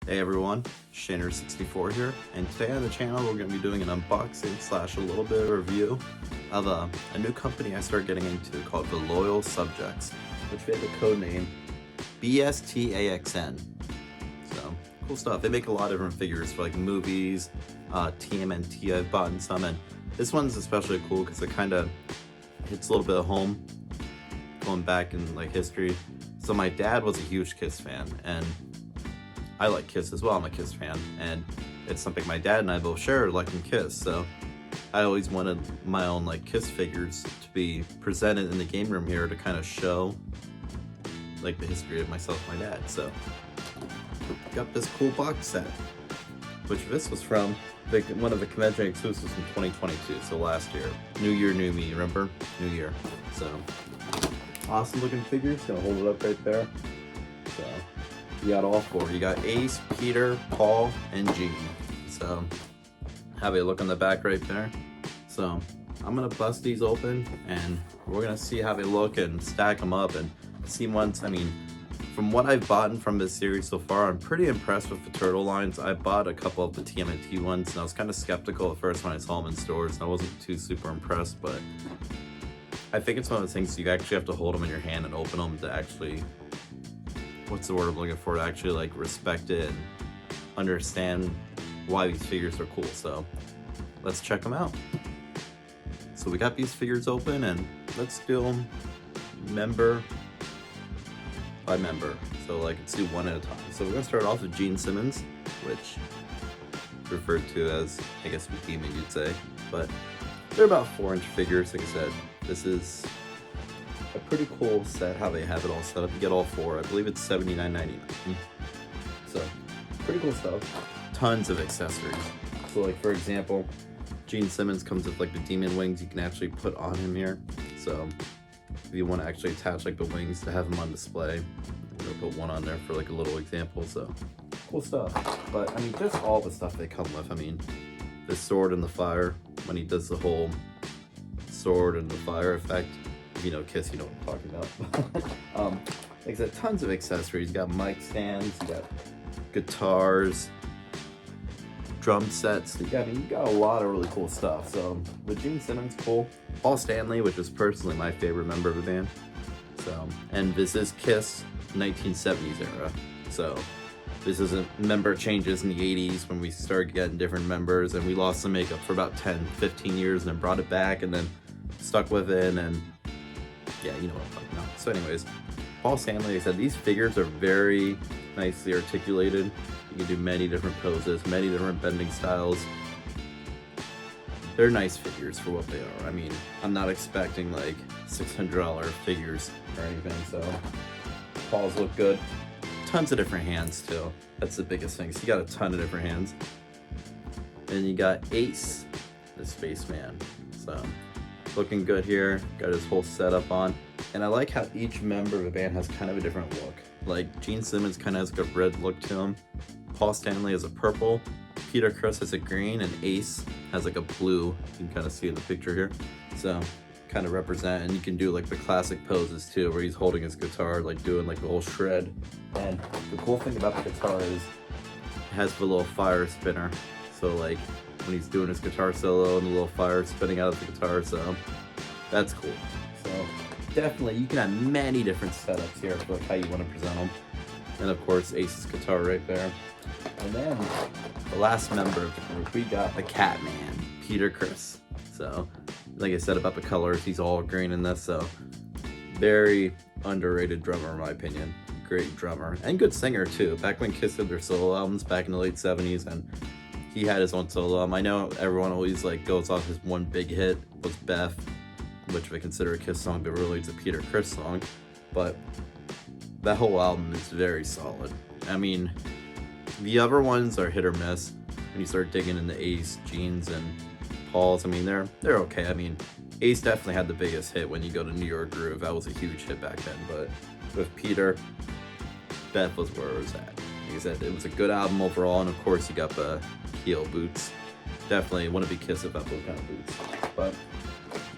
Hey everyone, Shaner64 here, and today on the channel we're going to be doing an unboxing slash a little bit of review of a new company I started getting into called The Loyal Subjects, which they have a code name BSTAXN. So, cool stuff. They make a lot of different figures for like movies, TMNT I've bought some, and this one's especially cool because it kind of hits a little bit of home, going back in like history. So my dad was a huge Kiss fan, and I like Kiss as well. I'm a Kiss fan, and it's something my dad and I both share, liking Kiss. So I always wanted my own like Kiss figures to be presented in the game room here to kind of show like the history of myself and my dad. So got this cool box set, which this was from one of the convention exclusives from 2022, so last year. New year, new me, remember? New year. So awesome looking figures. Gonna hold it up right there. So you got all four. You got Ace, Peter, Paul, and Gene. So have a look on the back right there. So I'm gonna bust these open and we're gonna see how they look and stack them up and see once. I mean, from what I've bought from this series so far, I'm pretty impressed with the turtle lines. I bought a couple of the TMNT ones and I was kind of skeptical at first when I saw them in stores and I wasn't too super impressed, but I think it's one of those things you actually have to hold them in your hand and open them to actually, what's the word I'm looking for, to actually like respect it and understand why these figures are cool. So let's check them out. So we got these figures open and let's do them member by member. So like let's do one at a time. So we're gonna start off with Gene Simmons, which referred to as, I guess, Demon you'd say, but they're about 4-inch figures. Like I said, this is a pretty cool set, how they have it all set up. You get all four. I believe it's $79.99. So pretty cool stuff. Tons of accessories. So like for example, Gene Simmons comes with like the demon wings you can actually put on him here. So if you want to actually attach like the wings to have them on display, I'm gonna put one on there for like a little example. So cool stuff. But I mean, just all the stuff they come with. I mean, the sword and the fire, when he does the whole sword and the fire effect. If you know Kiss, you know what I'm talking about. Like I said, tons of accessories. You got mic stands, you got guitars, drum sets. You got a lot of really cool stuff. So with Gene Simmons, cool. Paul Stanley, which is personally my favorite member of the band. So, and this is Kiss 1970s era. So this isn't member changes in the 80s when we started getting different members and we lost the makeup for about 10-15 years and then brought it back and then stuck with it, and yeah, you know what I'm talking about. So anyways, Paul Stanley, I said, these figures are very nicely articulated. You can do many different poses, many different bending styles. They're nice figures for what they are. I mean, I'm not expecting like $600 figures or anything, so Paul's look good. Tons of different hands too. That's the biggest thing. So you got a ton of different hands. And you got Ace, the spaceman. So looking good here, got his whole setup on. And I like how each member of the band has kind of a different look. Like Gene Simmons kind of has like a red look to him. Paul Stanley has a purple. Peter Criss has a green, and Ace has like a blue. You can kind of see in the picture here. So kind of represent, and you can do like the classic poses too, where he's holding his guitar, like doing like the whole shred. And the cool thing about the guitar is it has the little fire spinner. So like when he's doing his guitar solo and the little fire spinning out of the guitar, so that's cool. So definitely you can have many different setups here for like how you want to present them. And of course Ace's guitar right there. And then the last member of the group, we got the Catman, Peter Criss. So like I said about the colors, he's all green in this, so very underrated drummer in my opinion. Great drummer and good singer too. Back when Kiss did their solo albums back in the late 70s, and he had his own solo album. I know everyone always like goes off his one big hit was Beth, which I consider a Kiss song, but really it's a Peter Criss song. But that whole album is very solid. I mean, the other ones are hit or miss. When you start digging into Ace, Gene's, and Paul's, I mean, they're okay. I mean, Ace definitely had the biggest hit when you go to New York Groove. That was a huge hit back then. But with Peter, Beth was where it was at. Like I said, it was a good album overall, and of course you got the heel boots. Definitely want to be Kiss about those kind of boots. But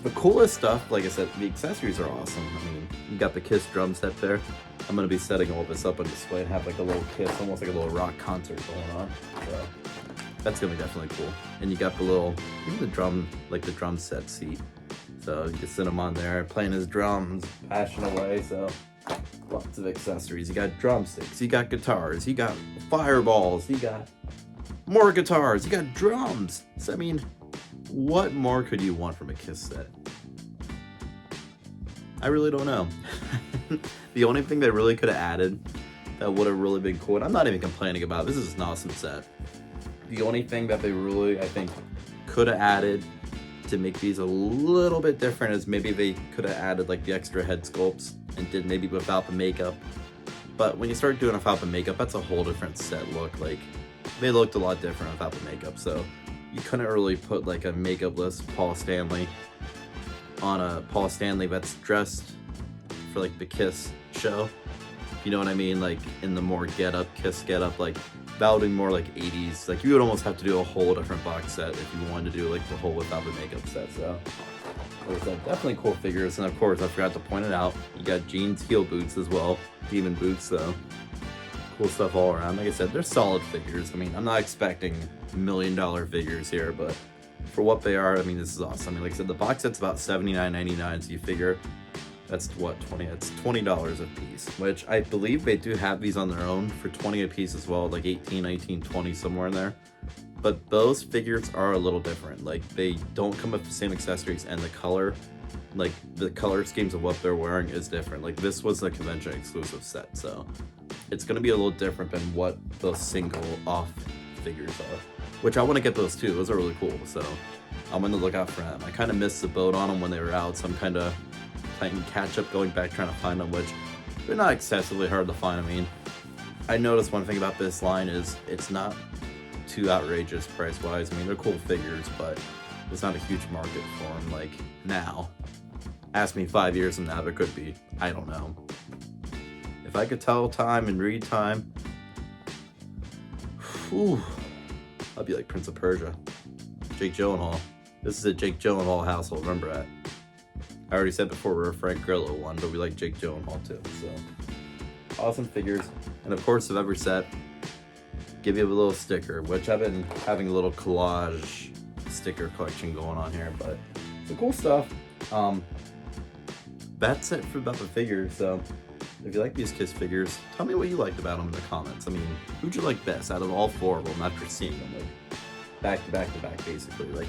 The coolest stuff, like I said, the accessories are awesome. I mean, you got the Kiss drum set there. I'm gonna be setting all this up on display and have like a little Kiss, almost like a little rock concert going on. So that's gonna be definitely cool. And you got the little, even the drum, like the drum set seat. So you can sit him on there, playing his drums, passion away. So lots of accessories. You got drumsticks, you got guitars, you got fireballs, you got more guitars, you got drums. So I mean, what more could you want from a Kiss set? I really don't know. The only thing they really could have added that would have really been cool, and I'm not even complaining about it, this is an awesome set. The only thing that they really, I think, could have added to make these a little bit different is maybe they could have added like the extra head sculpts and did maybe without the makeup. But when you start doing without the makeup, that's a whole different set look. Like, they looked a lot different without the makeup, so you couldn't really put like a makeup-less Paul Stanley on a Paul Stanley that's dressed for like the Kiss show. You know what I mean? Like in the more Kiss get up, like that would be more like 80s. Like you would almost have to do a whole different box set if you wanted to do like the whole without the makeup set. So like I said, definitely cool figures. And of course, I forgot to point it out, you got Gene's heel boots as well, demon boots. So cool stuff all around. Like I said, they're solid figures. I mean, I'm not expecting $1 million figures here, but for what they are, I mean, this is awesome. I mean, like I said, the box set's about $79.99, so you figure that's what, it's $20 a piece, which I believe they do have these on their own for 20 a piece as well, like 18, 19, 20, somewhere in there. But those figures are a little different. Like, they don't come with the same accessories, and the color, like the color schemes of what they're wearing is different. Like, this was a convention exclusive set, so it's going to be a little different than what those single off figures are, which I want to get those too. Those are really cool, so I'm on the lookout for them. I kind of missed the boat on them when they were out, so I'm kind of playing catch up, going back trying to find them, which they're not excessively hard to find. I mean, I noticed one thing about this line is it's not too outrageous price wise. I mean, they're cool figures, but there's not a huge market for them like now. Ask me 5 years from now, there could be. I don't know. If I could tell time and read time, whew, I'd be like Prince of Persia. Jake Gyllenhaal. This is a Jake Gyllenhaal household, remember that. I already said before we're a Frank Grillo one, but we like Jake Gyllenhaal too, so. Awesome figures. And of course, of every set, give you a little sticker, which I've been having a little collage sticker collection going on here, but some cool stuff. That's it for about the figures, so if you like these Kiss figures, tell me what you liked about them in the comments. I mean, who'd you like best out of all four of them after seeing them, like, back to back to back, basically? Like,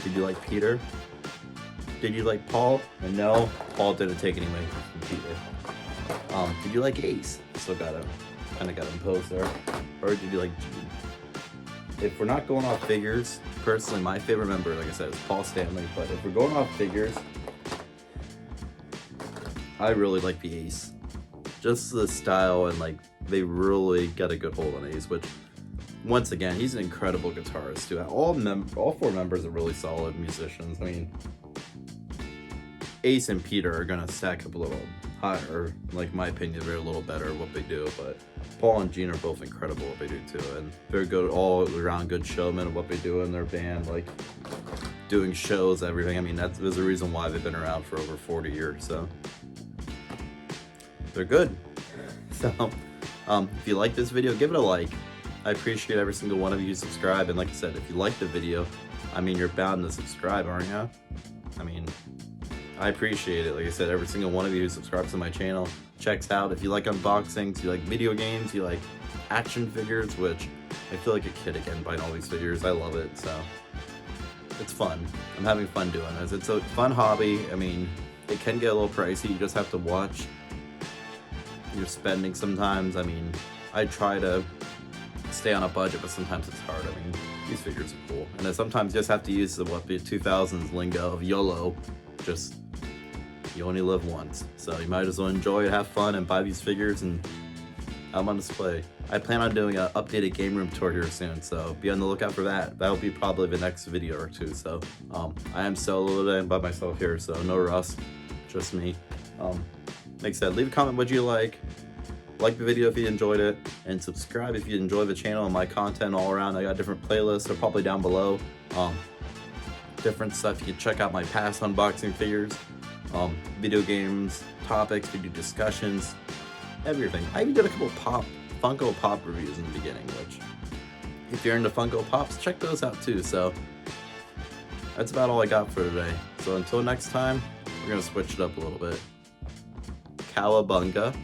did you like Peter? Did you like Paul? And no, Paul didn't take any away from Peter. Did you like Ace? Still kind of got imposed there. Or did you like Gene? If we're not going off figures, personally, my favorite member, like I said, is Paul Stanley. But if we're going off figures, I really like the Ace. Just the style, and like they really got a good hold on Ace, which once again, he's an incredible guitarist too. All four members are really solid musicians. I mean, Ace and Peter are gonna stack up a little higher, like my opinion, they're a little better at what they do, but Paul and Gene are both incredible at what they do too, and they're good, all around good showmen of what they do in their band, like doing shows, everything. I mean, there's a reason why they've been around for over 40 years, so they're good. So if you like this video, give it a like. I appreciate every single one of you who subscribe, and like I said, if you like the video, I mean, you're bound to subscribe, aren't you? I mean, I appreciate it. Like I said, every single one of you who subscribes to my channel, checks out. If you like unboxings, you like video games, you like action figures, which I feel like a kid again buying all these figures. I love it, so it's fun. I'm having fun doing this. It's a fun hobby. I mean, it can get a little pricey. You just have to watch your spending sometimes. I mean, I try to stay on a budget, but sometimes it's hard. I mean, these figures are cool. And then sometimes you just have to use the 2000s lingo of YOLO. Just, you only live once. So you might as well enjoy it, have fun, and buy these figures and have them on display. I plan on doing an updated game room tour here soon, so be on the lookout for that. That'll be probably the next video or two. So I am solo today and by myself here, so no Russ, just me. Like I said, leave a comment what you like the video if you enjoyed it, and subscribe if you enjoy the channel and my content all around. I got different playlists, they're probably down below. different stuff. You can check out my past unboxing figures, video games, topics, video discussions, everything. I even did a couple Funko Pop reviews in the beginning, which, if you're into Funko Pops, check those out too. So that's about all I got for today. So until next time, we're gonna switch it up a little bit. Cowabunga.